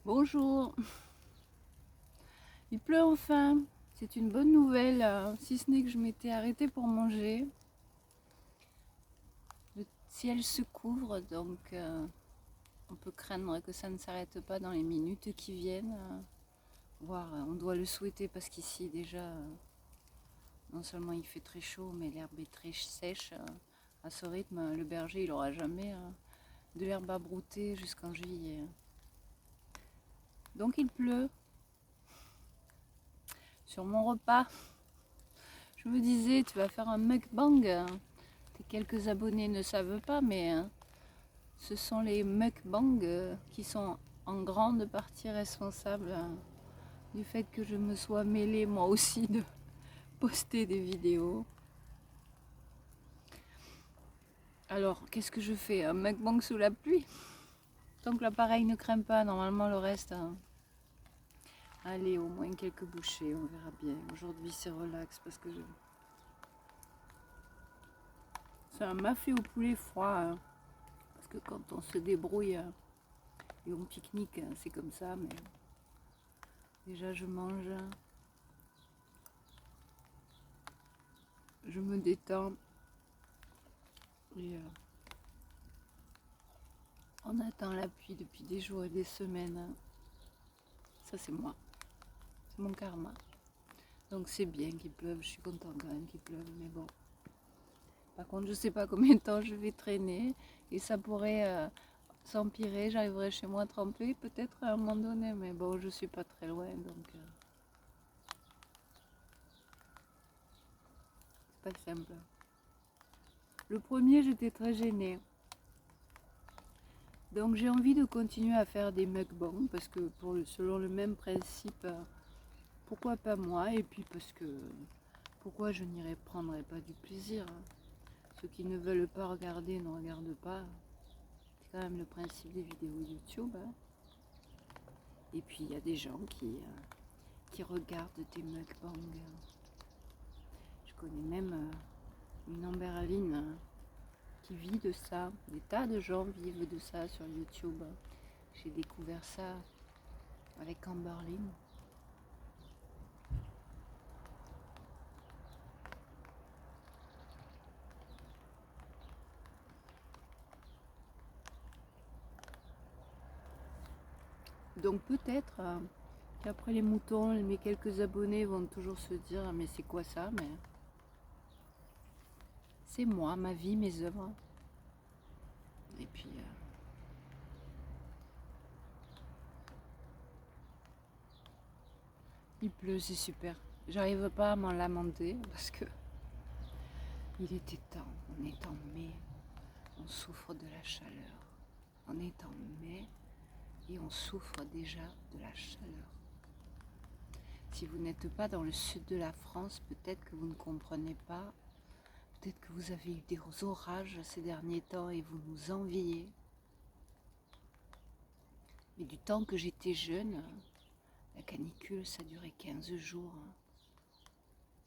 Bonjour, il pleut enfin, c'est une bonne nouvelle, si ce n'est que je m'étais arrêtée pour manger. Le ciel se couvre, donc on peut craindre que ça ne s'arrête pas dans les minutes qui viennent. Voire on doit le souhaiter parce qu'ici déjà, non seulement il fait très chaud, mais l'herbe est très sèche. À ce rythme, le berger il n'aura jamais de l'herbe à brouter jusqu'en juillet. Donc il pleut. Sur mon repas, je me disais, tu vas faire un mukbang. Tes quelques abonnés ne savent pas, mais ce sont les mukbangs qui sont en grande partie responsables du fait que je me sois mêlée moi aussi de poster des vidéos. Alors, qu'est-ce que je fais? Un mukbang sous la pluie? Tant que l'appareil ne craint pas, normalement le reste... Allez, au moins quelques bouchées, on verra bien. Aujourd'hui c'est relax parce que c'est un mafé au poulet froid. Parce que quand on se débrouille et on pique-nique, c'est comme ça, mais déjà je mange, je me détends et on attend la pluie depuis des jours et des semaines. Ça c'est moi, c'est mon karma. Donc c'est bien qu'il pleuve, je suis contente quand même qu'il pleuve, mais bon. Par contre je sais pas combien de temps je vais traîner et ça pourrait s'empirer, j'arriverai chez moi trempée peut-être à un moment donné, mais bon je suis pas très loin donc c'est pas simple. Le premier j'étais très gênée. Donc j'ai envie de continuer à faire des mukbangs parce que selon le même principe, pourquoi pas moi, et puis parce que pourquoi je prendrais pas du plaisir. Ceux qui ne veulent pas regarder ne regardent pas. C'est quand même le principe des vidéos YouTube. Et puis il y a des gens qui regardent des mukbangs. Je connais même une Amberline qui vit de ça. Des tas de gens vivent de ça sur YouTube. J'ai découvert ça avec Amberline. Donc peut-être qu'après les moutons, mes quelques abonnés vont toujours se dire mais c'est quoi ça? Mais c'est moi, ma vie, mes œuvres. Et puis il pleut, c'est super. J'arrive pas à m'en lamenter parce que il était temps. On est en mai, on souffre de la chaleur. On est en mai et on souffre déjà de la chaleur. Si vous n'êtes pas dans le sud de la France, peut-être que vous ne comprenez pas. Peut-être que vous avez eu des orages ces derniers temps et vous nous enviez. Mais du temps que j'étais jeune, la canicule, ça durait 15 jours.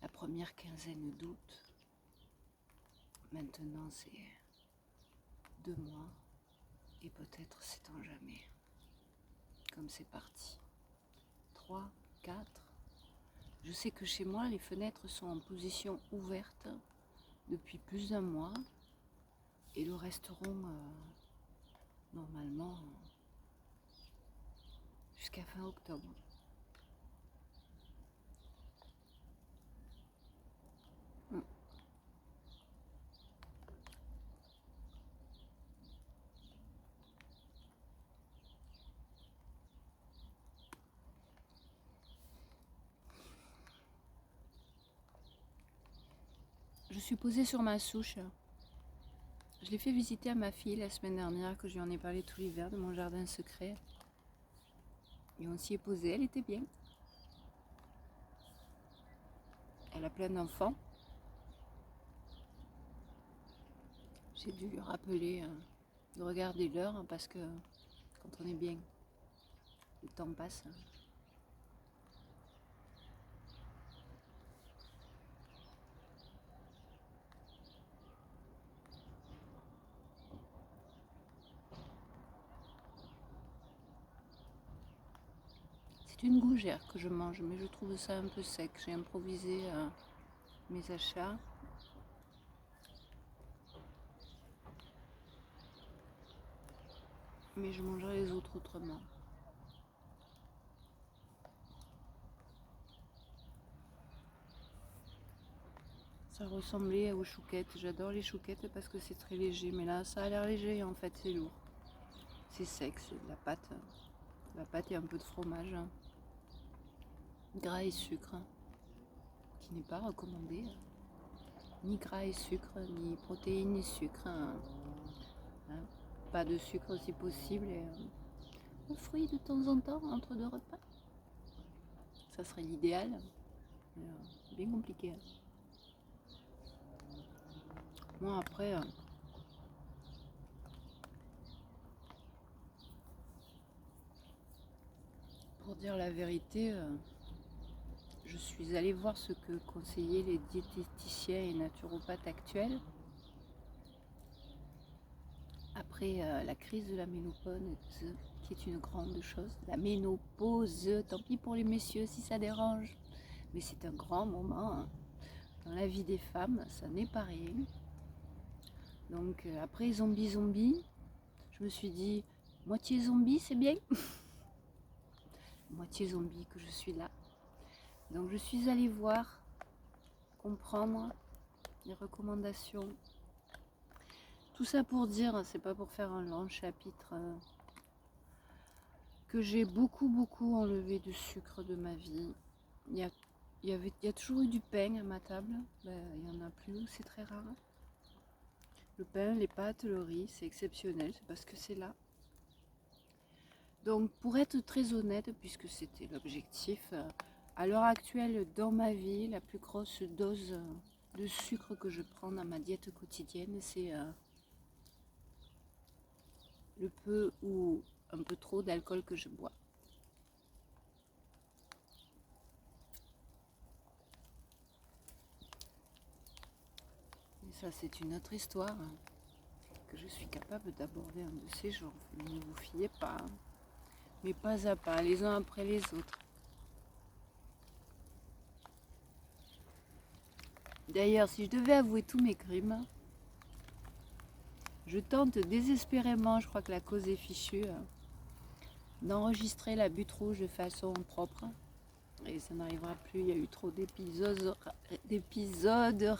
La première quinzaine d'août. Maintenant, c'est 2 mois. Et peut-être c'est en jamais. Comme c'est parti. 3, 4. Je sais que chez moi, les fenêtres sont en position ouverte depuis plus d'un mois. Et le resteront normalement jusqu'à fin octobre. Je suis posée sur ma souche. Je l'ai fait visiter à ma fille la semaine dernière, que je lui en ai parlé tout l'hiver de mon jardin secret. Et on s'y est posé, elle était bien. Elle a plein d'enfants. J'ai dû lui rappeler de regarder l'heure parce que quand on est bien, le temps passe. C'est une gougère que je mange, mais je trouve ça un peu sec. J'ai improvisé mes achats. Mais je mangerai les autres autrement. Ça ressemblait aux chouquettes. J'adore les chouquettes parce que c'est très léger. Mais là, ça a l'air léger et en fait, c'est lourd. C'est sec, c'est de la pâte. La pâte et un peu de fromage. Gras et sucre. Qui n'est pas recommandé. Ni gras et sucre, ni protéines, ni sucre. Pas de sucre si possible. Et un fruit de temps en temps entre deux repas. Ça serait l'idéal. Bien compliqué. Moi après, pour dire la vérité, je suis allée voir ce que conseillaient les diététiciens et naturopathes actuels après la crise de la ménopause, qui est une grande chose. La ménopause, tant pis pour les messieurs si ça dérange, mais c'est un grand moment dans la vie des femmes, ça n'est pas rien. Donc après zombie, je me suis dit, moitié zombie c'est bien. Moitié zombie que je suis là. Donc je suis allée voir, comprendre les recommandations. Tout ça pour dire, c'est pas pour faire un long chapitre, que j'ai beaucoup enlevé de sucre de ma vie. Il y a toujours eu du pain à ma table, il n'y en a plus, c'est très rare. Le pain, les pâtes, le riz, c'est exceptionnel, c'est parce que c'est là. Donc pour être très honnête, puisque c'était l'objectif, à l'heure actuelle dans ma vie, la plus grosse dose de sucre que je prends dans ma diète quotidienne, c'est le peu ou un peu trop d'alcool que je bois. Et ça c'est une autre histoire que je suis capable d'aborder un de ces jours. Ne vous fiez pas, mais pas à pas, les uns après les autres. D'ailleurs, si je devais avouer tous mes crimes, je tente désespérément, je crois que la cause est fichue, d'enregistrer la butte rouge de façon propre. Et ça n'arrivera plus, il y a eu trop d'épisodes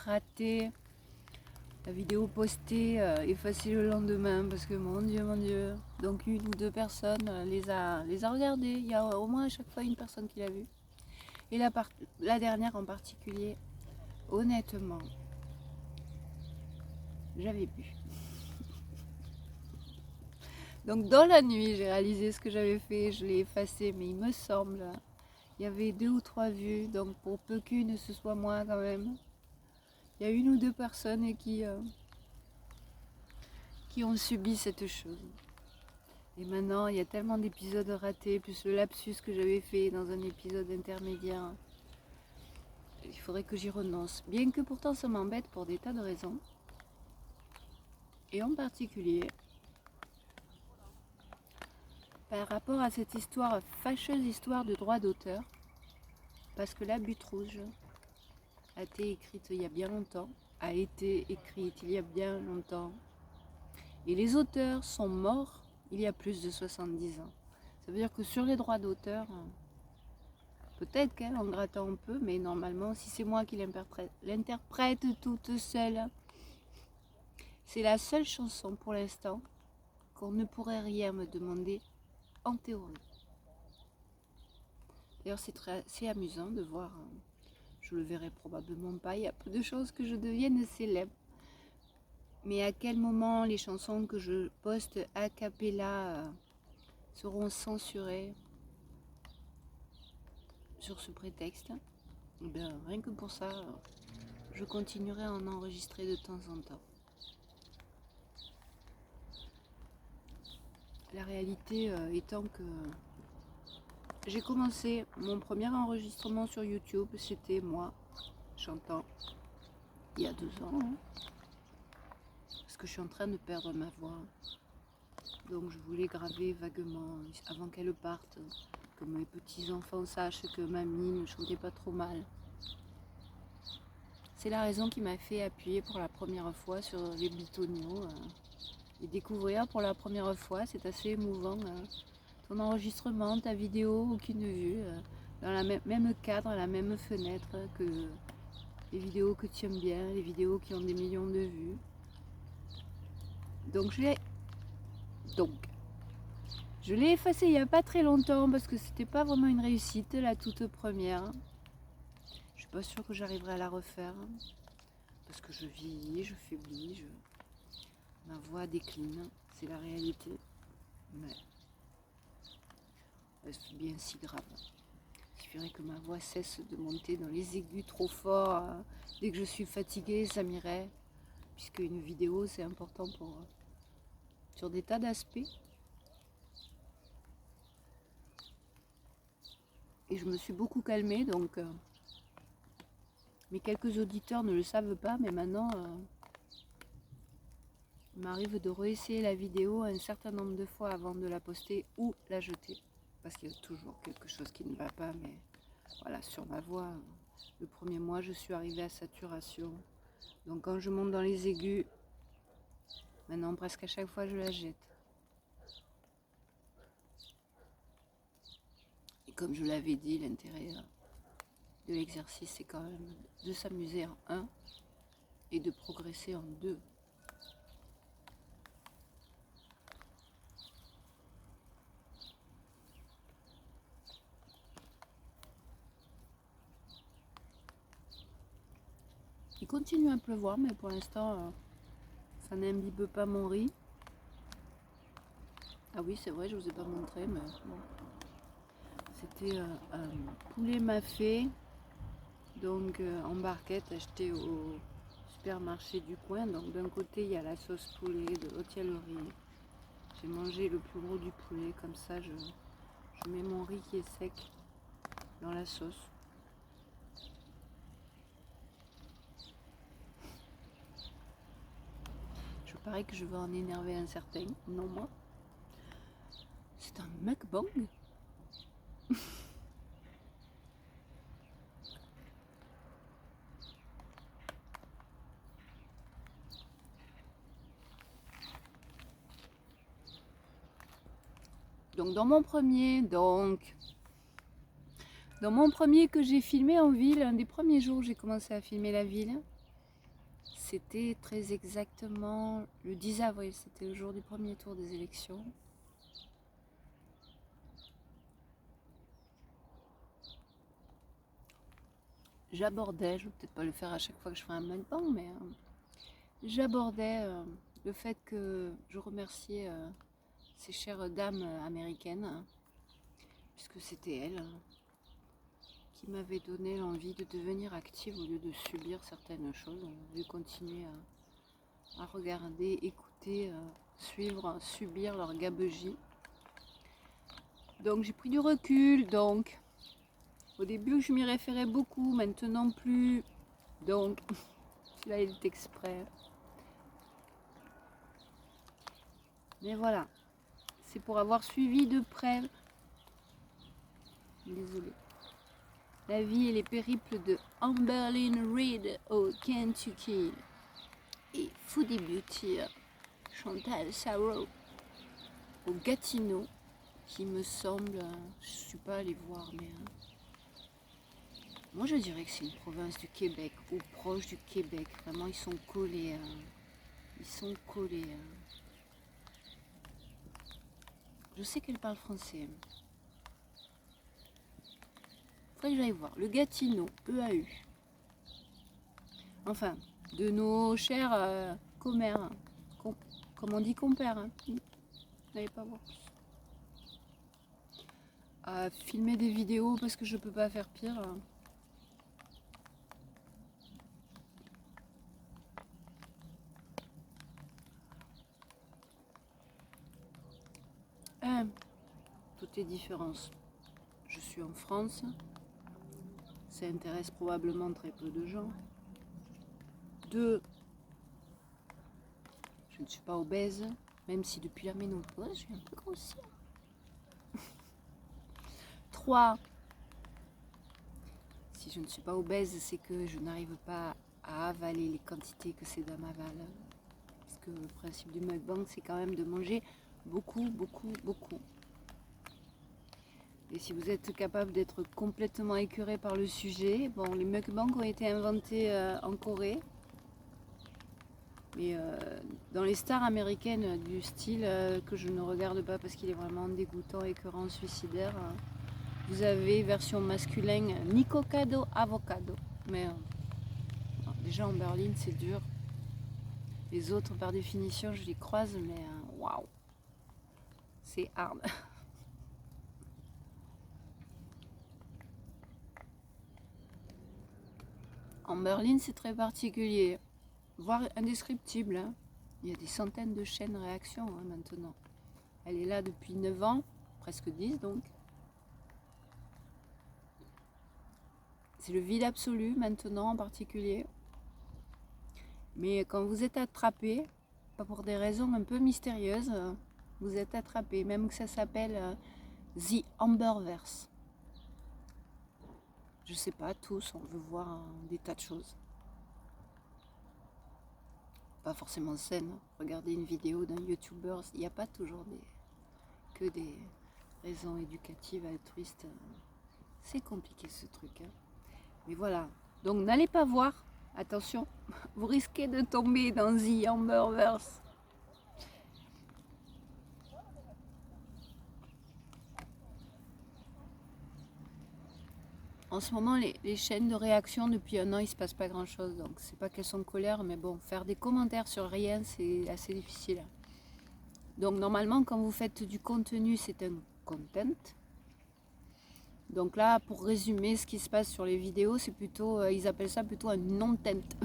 ratés. La vidéo postée, effacée le lendemain, parce que mon Dieu. Donc une ou deux personnes les a regardées. Il y a au moins à chaque fois une personne qui l'a vue. Et la dernière en particulier, honnêtement, j'avais bu. Donc dans la nuit, j'ai réalisé ce que j'avais fait, je l'ai effacé, mais il me semble, il y avait 2 ou 3 vues, donc pour peu qu'une, ce soit moi quand même. Il y a 1 ou 2 personnes qui ont subi cette chose. Et maintenant, il y a tellement d'épisodes ratés, plus le lapsus que j'avais fait dans un épisode intermédiaire. Il faudrait que j'y renonce. Bien que pourtant ça m'embête pour des tas de raisons. Et en particulier, par rapport à cette fâcheuse histoire de droit d'auteur, parce que la butte rouge a été écrite il y a bien longtemps, et les auteurs sont morts il y a plus de 70 ans. Ça veut dire que sur les droits d'auteur, peut-être qu'en grattant un peu, mais normalement, si c'est moi qui l'interprète toute seule, c'est la seule chanson pour l'instant qu'on ne pourrait rien me demander en théorie. D'ailleurs, c'est amusant de voir, je le verrai probablement pas, il y a peu de chances que je devienne célèbre. Mais à quel moment les chansons que je poste a cappella seront censurées sur ce prétexte? Ben, rien que pour ça, je continuerai à en enregistrer de temps en temps. La réalité étant que j'ai commencé mon premier enregistrement sur YouTube, c'était moi chantant il y a 2 ans, parce que je suis en train de perdre ma voix. Donc je voulais graver vaguement avant qu'elle parte que mes petits-enfants sachent que mamie ne chantait pas trop mal. C'est la raison qui m'a fait appuyer pour la première fois sur les bitoniaux et découvrir pour la première fois, c'est assez émouvant, ton enregistrement, ta vidéo, aucune vue, dans le même cadre, la même fenêtre que les vidéos que tu aimes bien, les vidéos qui ont des millions de vues. Donc je l'ai effacé il n'y a pas très longtemps parce que c'était pas vraiment une réussite, la toute première. Je suis pas sûre que j'arriverai à la refaire parce que je vieillis, je faiblis, ma voix décline, c'est la réalité. Mais est-ce bien si grave? Il suffirait que ma voix cesse de monter dans les aigus trop fort. Dès que je suis fatiguée, ça m'irait. Puisque une vidéo, c'est important pour sur des tas d'aspects. Et je me suis beaucoup calmée, donc mes quelques auditeurs ne le savent pas, mais maintenant il m'arrive de réessayer la vidéo un certain nombre de fois avant de la poster ou la jeter. Parce qu'il y a toujours quelque chose qui ne va pas, mais voilà, sur ma voix, le premier mois, je suis arrivée à saturation. Donc quand je monte dans les aigus, maintenant presque à chaque fois, je la jette. Et comme je l'avais dit, l'intérêt de l'exercice, c'est quand même de s'amuser en 1 et de progresser en 2. Il continue à pleuvoir, mais pour l'instant, ça n'imbibe pas mon riz. Ah oui, c'est vrai, je vous ai pas montré, mais bon. C'était un poulet mafé, donc en barquette acheté au supermarché du coin. Donc d'un côté, il y a la sauce poulet, de l'autre, il y a le riz. J'ai mangé le plus gros du poulet, comme ça je mets mon riz qui est sec dans la sauce. Je parie que je vais en énerver un certain, non moi. C'est un mukbang. Donc dans mon premier que j'ai filmé en ville, un des premiers jours où j'ai commencé à filmer la ville, c'était très exactement le 10 avril, c'était le jour du premier tour des élections. J'abordais, je ne vais peut-être pas le faire à chaque fois que je ferai un mukbang, mais j'abordais le fait que je remerciais ces chères dames américaines, puisque c'était elles qui m'avaient donné l'envie de devenir active au lieu de subir certaines choses, de continuer à regarder, écouter, suivre, subir leur gabegie. Donc j'ai pris du recul, donc au début je m'y référais beaucoup, maintenant plus, donc celui-là il est exprès. Mais voilà, c'est pour avoir suivi de près, désolée, la vie et les périples de Amberlynn Reid au Kentucky et Foodie Beauty Chantal Sarrow au Gatineau, qui me semble, je ne suis pas allée voir, mais moi je dirais que c'est une province du Québec ou proche du Québec. Vraiment, ils sont collés. Ils sont collés. Je sais qu'elle parle français. Faudrait que j'aille voir. Le Gatineau, EAU. Enfin, de nos chers commères. Comme on dit compères. Hein. N'allez pas voir. À filmer des vidéos parce que je peux pas faire pire. Toutes les différences. Je suis en France. Ça intéresse probablement très peu de gens. 2, je ne suis pas obèse, même si depuis la ménopause, je suis un peu grossière. crois, si je ne suis pas obèse, c'est que je n'arrive pas à avaler les quantités que ces dames avalent. Parce que le principe du mukbang, c'est quand même de manger beaucoup, beaucoup, beaucoup. Et si vous êtes capable d'être complètement écœuré par le sujet, bon, les mukbangs ont été inventés en Corée. Mais dans les stars américaines du style que je ne regarde pas parce qu'il est vraiment dégoûtant, écœurant, suicidaire, vous avez version masculin Nico Cado Avocado. Mais déjà en Berlin c'est dur. Les autres par définition je les croise mais waouh, c'est hard. En Berlin c'est très particulier, voire indescriptible. Hein. Il y a des centaines de chaînes réactions hein, maintenant. Elle est là depuis 9 ans, presque 10 donc. C'est le vide absolu maintenant en particulier. Mais quand vous êtes attrapé, pas pour des raisons un peu mystérieuses, vous êtes attrapé, même que ça s'appelle The Amberverse. Je sais pas, tous, on veut voir des tas de choses. Pas forcément saine. Regardez une vidéo d'un YouTuber, il n'y a pas toujours que des raisons éducatives, altruistes. C'est compliqué ce truc. Hein. Mais voilà. Donc n'allez pas voir. Attention, vous risquez de tomber dans The Amberverse. En ce moment, les chaînes de réaction, depuis un an, il ne se passe pas grand-chose. Donc, c'est pas qu'elles sont en colère, mais bon, faire des commentaires sur rien, c'est assez difficile. Donc, normalement, quand vous faites du contenu, c'est un content. Donc là, pour résumer ce qui se passe sur les vidéos, c'est plutôt, ils appellent ça plutôt un non-tent.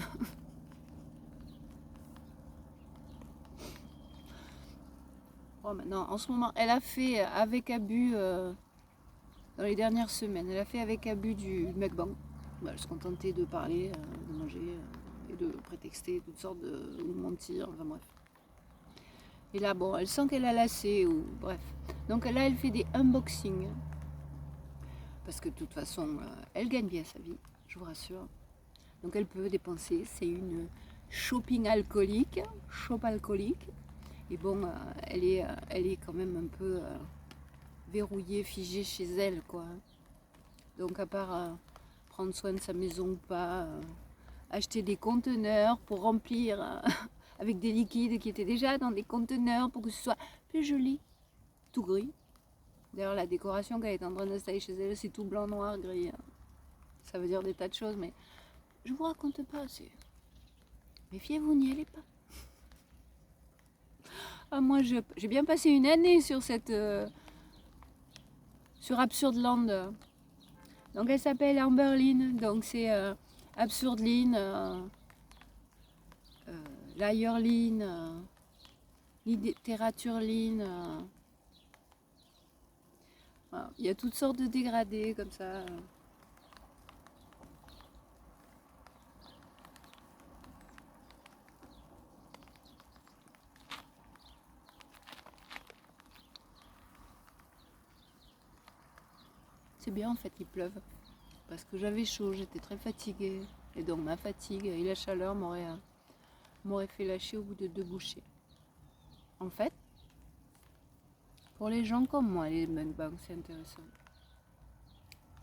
Bon, maintenant, en ce moment, elle a fait avec abus, dans les dernières semaines, elle a fait avec abus du mukbang. Elle se contentait de parler, de manger et de prétexter toutes sortes de mentir, enfin bref. Et là, bon, elle sent qu'elle a lassé ou bref. Donc là, elle fait des unboxings. Parce que de toute façon, elle gagne bien sa vie, je vous rassure. Donc elle peut dépenser, c'est une shopping alcoolique, shop alcoolique. Et bon, elle est quand même un peu verrouillée, figée chez elle, quoi. Donc à part prendre soin de sa maison ou pas, acheter des conteneurs pour remplir avec des liquides qui étaient déjà dans des conteneurs pour que ce soit plus joli, tout gris. D'ailleurs la décoration qu'elle est en train d'installer chez elle, c'est tout blanc, noir, gris. Ça veut dire des tas de choses, mais je vous raconte pas, c'est... Méfiez-vous, n'y allez pas. Ah, moi j'ai bien passé une année sur cette... sur Absurde Land. Donc elle s'appelle Amberlin, donc c'est Absurdeline, Liarline, Littératurline. Voilà. Il y a toutes sortes de dégradés comme ça. C'est bien en fait qu'il pleuve. Parce que j'avais chaud, j'étais très fatiguée. Et donc ma fatigue et la chaleur m'auraient fait lâcher au bout de 2 bouchées. En fait, pour les gens comme moi, les mukbangs, c'est intéressant.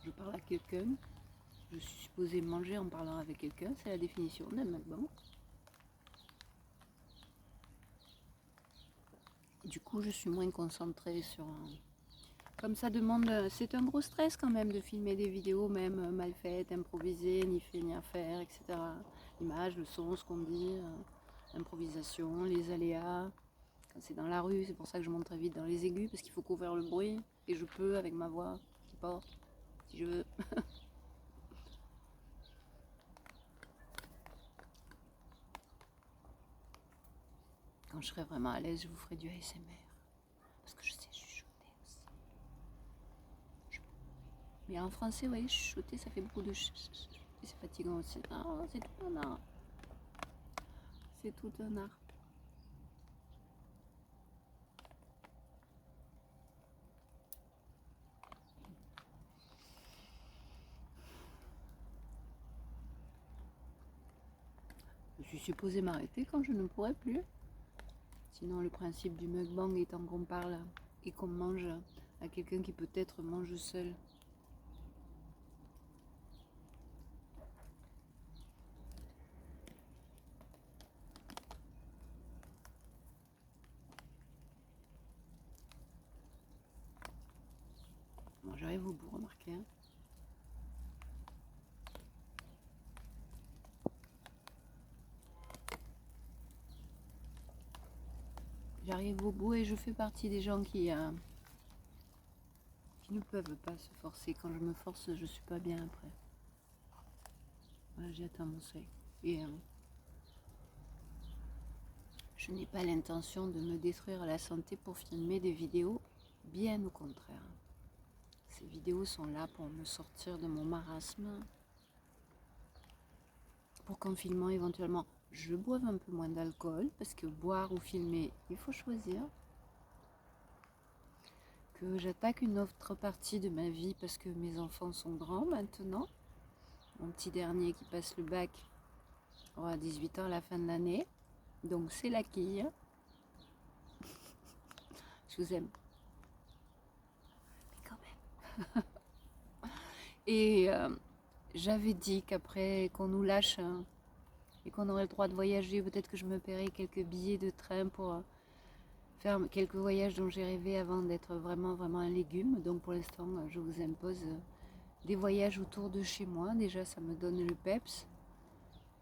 Je parle à quelqu'un, je suis supposée manger en parlant avec quelqu'un, c'est la définition d'un mukbang. Du coup, je suis moins concentrée sur... Comme ça demande... C'est un gros stress quand même de filmer des vidéos, même mal faites, improvisées, ni fait ni à faire, etc. L'image, le son, ce qu'on dit, improvisation, les aléas. Quand c'est dans la rue, c'est pour ça que je monte très vite dans les aigus, parce qu'il faut couvrir le bruit. Et je peux avec ma voix qui porte, si je veux. Quand je serai vraiment à l'aise, je vous ferai du ASMR. Parce que je sais chuchoter aussi. Mais en français, vous voyez, chuchoter, ça fait beaucoup de ch. Et c'est fatigant aussi. Ah, c'est tout un art. C'est tout un art. suis supposée m'arrêter quand je ne pourrai plus. Sinon, le principe du mukbang étant qu'on parle et qu'on mange à quelqu'un qui peut-être mange seul. Bon, j'arrive au bout, remarquez. Hein. J'arrive au bout et je fais partie des gens qui ne peuvent pas se forcer. Quand je me force, je suis pas bien après. Voilà, j'ai atteint mon seuil. Et je n'ai pas l'intention de me détruire la santé pour filmer des vidéos, bien au contraire. Ces vidéos sont là pour me sortir de mon marasme, pour qu'en filmant éventuellement, je boive un peu moins d'alcool, parce que boire ou filmer, il faut choisir. Que j'attaque une autre partie de ma vie parce que mes enfants sont grands maintenant. Mon petit dernier qui passe le bac aura 18 ans à la fin de l'année. Donc c'est la quille. Je vous aime. Mais quand même. Et j'avais dit qu'après qu'on nous lâche et qu'on aurait le droit de voyager, peut-être que je me paierais quelques billets de train pour faire quelques voyages dont j'ai rêvé avant d'être vraiment un légume. Donc pour l'instant, je vous impose des voyages autour de chez moi. Déjà, ça me donne le peps.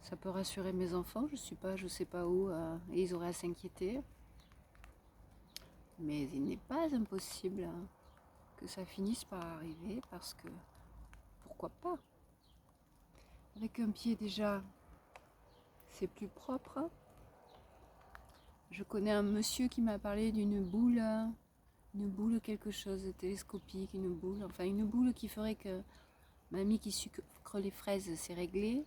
Ça peut rassurer mes enfants. Je sais pas où, et ils auraient à s'inquiéter. Mais il n'est pas impossible que ça finisse par arriver parce que pourquoi pas? Avec un pied déjà, c'est plus propre. Je connais un monsieur qui m'a parlé d'une boule quelque chose de télescopique, une boule qui ferait que mamie qui sucre les fraises, c'est réglé.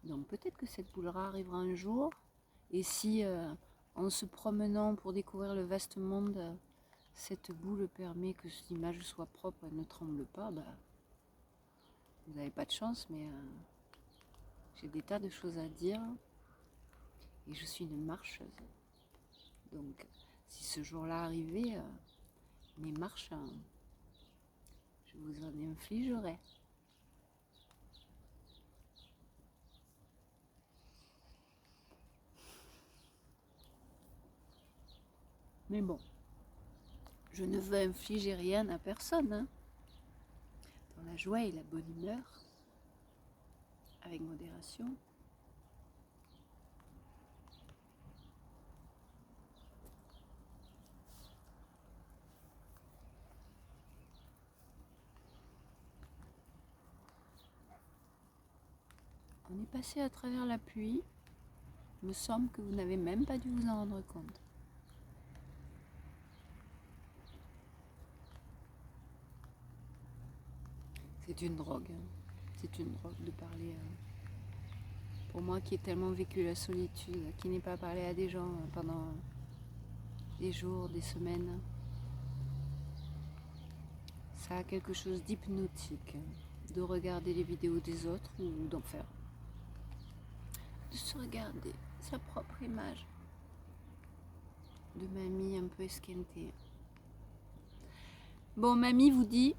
Donc peut-être que cette boule-là arrivera un jour. Et si en se promenant pour découvrir le vaste monde, cette boule permet que l'image soit propre, elle ne tremble pas, bah, vous n'avez pas de chance, mais j'ai des tas de choses à dire. Et je suis une marcheuse. Donc si ce jour-là arrivait, mes marches, je vous en infligerai. Mais bon, je ne veux infliger rien à personne. Hein. Dans la joie et la bonne humeur, avec modération. On est passé à travers la pluie. Il me semble que vous n'avez même pas dû vous en rendre compte. C'est une drogue. C'est une drogue de parler. Pour moi qui ai tellement vécu la solitude, qui n'ai pas parlé à des gens pendant des jours, des semaines, ça a quelque chose d'hypnotique de regarder les vidéos des autres ou d'en faire. De se regarder sa propre image de mamie un peu esquintée. Bon, mamie vous dit